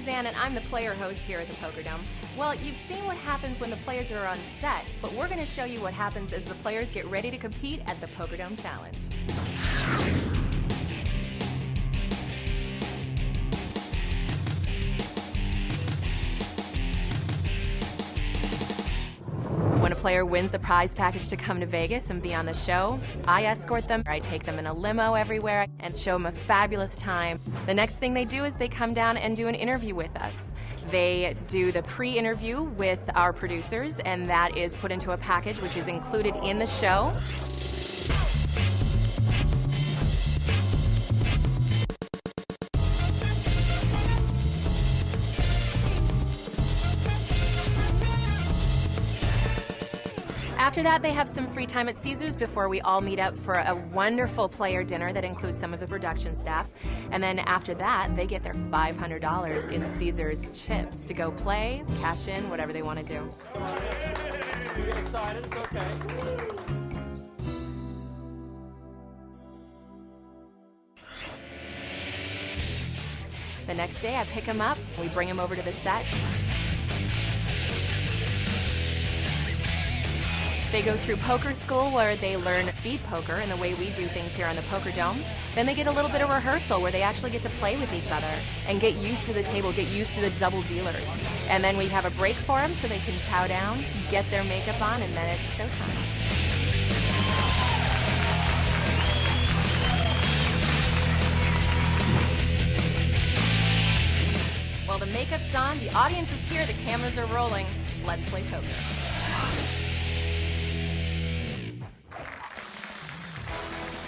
Suzanne, and I'm the player host here at the Pokerdome. Well, you've seen what happens when the players are on set, but we're going to show you what happens as the players get ready to compete at the Pokerdome Challenge. When a player wins the prize package to come to Vegas and be on the show, I escort them. I take them in a limo everywhere and show them a fabulous time. The next thing they do is they come down and do an interview with us. They do the pre-interview with our producers, and that is put into a package which is included in the show. After that, they have some free time at Caesars before we all meet up for a wonderful player dinner that includes some of the production staff. And then after that, they get their $500 in Caesars chips to go play, cash in, whatever they want to do. You get excited, it's okay. The next day, I pick them up, we bring them over to the set. They go through poker school where they learn speed poker and the way we do things here on the Pokerdome. Then they get a little bit of rehearsal where they actually get to play with each other and get used to the table, get used to the double dealers. And then we have a break for them so they can chow down, get their makeup on, and then it's showtime. Well, the makeup's on, the audience is here, the cameras are rolling. Let's play poker.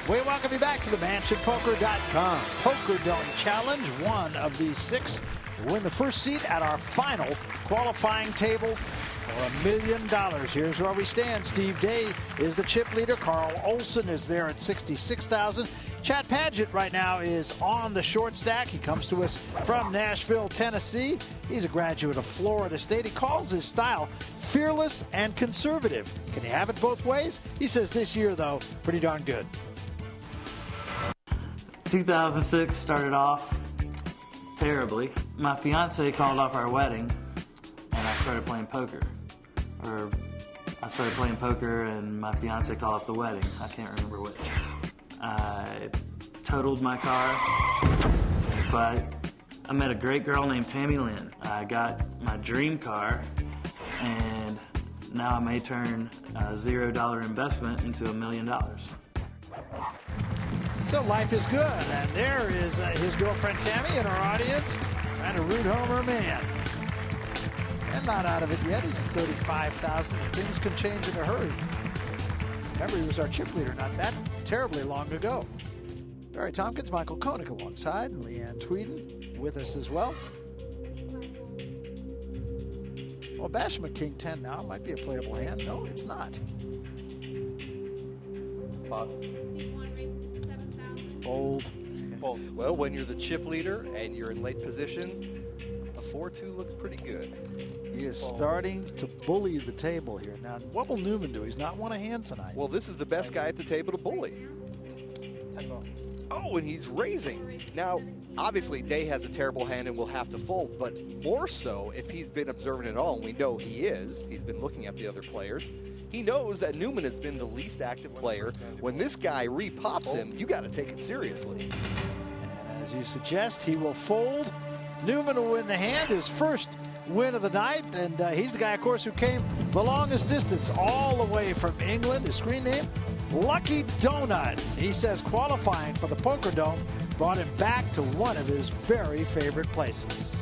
We welcome you back to the MansionPoker.com Pokerdome Challenge. One of the 6 will win the first seat at our final qualifying table for $1 million. Here's where we stand. Steve Day is the chip leader. Carl Olson is there at $66,000. Chad Padgett right now is on the short stack. He comes to us from Nashville, Tennessee. He's a graduate of Florida State. He calls his style fearless and conservative. Can he have it both ways? He says this year, though, pretty darn good. 2006 started off terribly. My fiance called off our wedding and I started playing poker. Or I started playing poker and my fiance called off the wedding. I can't remember which. I totaled my car, but I met a great girl named Tammy Lynn. I got my dream car and now I may turn a $0 investment into $1 million. So life is good, and there is his girlfriend Tammy in our audience, trying to root home her man. And not out of it yet. He's at $35,000. Things can change in a hurry. Remember, he was our chip leader not that terribly long ago. Barry Tompkins, Michael Koenig alongside, and Leanne Tweeden with us as well. Well, Basham at King 10 now might be a playable hand. No, it's not. Bold. Well, when you're the chip leader and you're in late position, a 4-2 looks pretty good. He is starting to bully the table here. Now, what will Newman do? He's not won a hand tonight. Well, this is the best guy at the table to bully. Oh, and he's raising. Now, obviously, Day has a terrible hand and will have to fold, but more so if he's been observant at all, and we know he is. He's been looking at the other players. He knows that Newman has been the least active player. When this guy re-pops him, you got to take it seriously. And as you suggest, he will fold. Newman will win the hand, his first win of the night, and he's the guy, of course, who came the longest distance all the way from England. His screen name, Lucky Donut. He says qualifying for the Pokerdome brought him back to one of his very favorite places.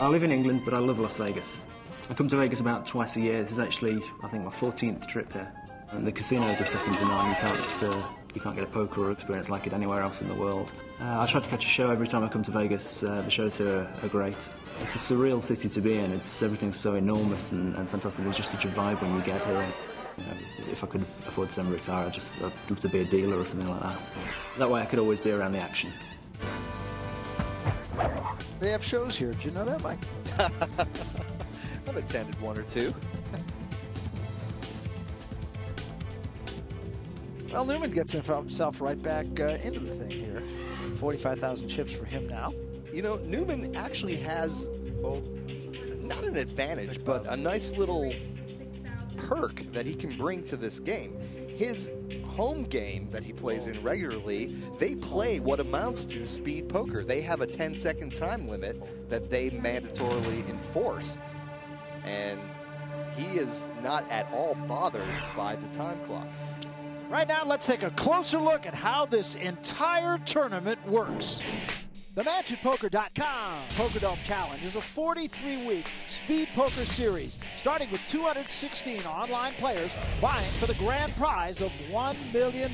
I live in England, but I love Las Vegas. I come to Vegas about twice a year. This is actually, I think, my 14th trip here. And the casinos are second to none. You can't get a poker experience like it anywhere else in the world. I try to catch a show every time I come to Vegas. The shows here are great. It's a surreal city to be in. Everything's so enormous and fantastic. There's just such a vibe when you get here. You know, if I could afford to semi-retire, I'd love to be a dealer or something like that. That way I could always be around the action. They have shows here. Did you know that, Mike? I've attended one or two. Well, Newman gets himself right back into the thing here. 45,000 chips for him now. you know, Newman actually has, well, not an advantage, but a nice little perk that he can bring to this game. His home game that he plays in regularly, they play what amounts to speed poker. They have a 10-second time limit that they mandatorily enforce. And he is not at all bothered by the time clock. Right now, let's take a closer look at how this entire tournament works. The MansionPoker.com Poker Dome Challenge is a 43-week speed poker series starting with 216 online players vying for the grand prize of $1 million.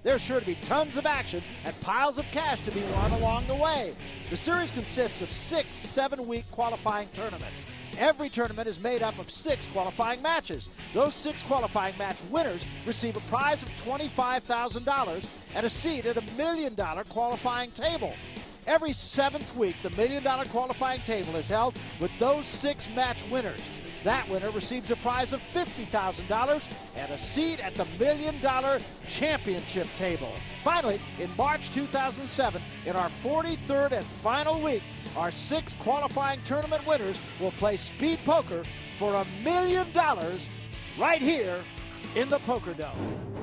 There's sure to be tons of action and piles of cash to be won along the way. The series consists of 6 7-week qualifying tournaments. Every tournament is made up of 6 qualifying matches. Those 6 qualifying match winners receive a prize of $25,000 and a seat at a $1 million qualifying table. Every 7th week, the $1 million qualifying table is held with those 6 match winners. That winner receives a prize of $50,000 and a seat at the $1 million championship table. Finally, in March 2007, in our 43rd and final week, our 6 qualifying tournament winners will play speed poker for $1 million right here in the Poker Dome.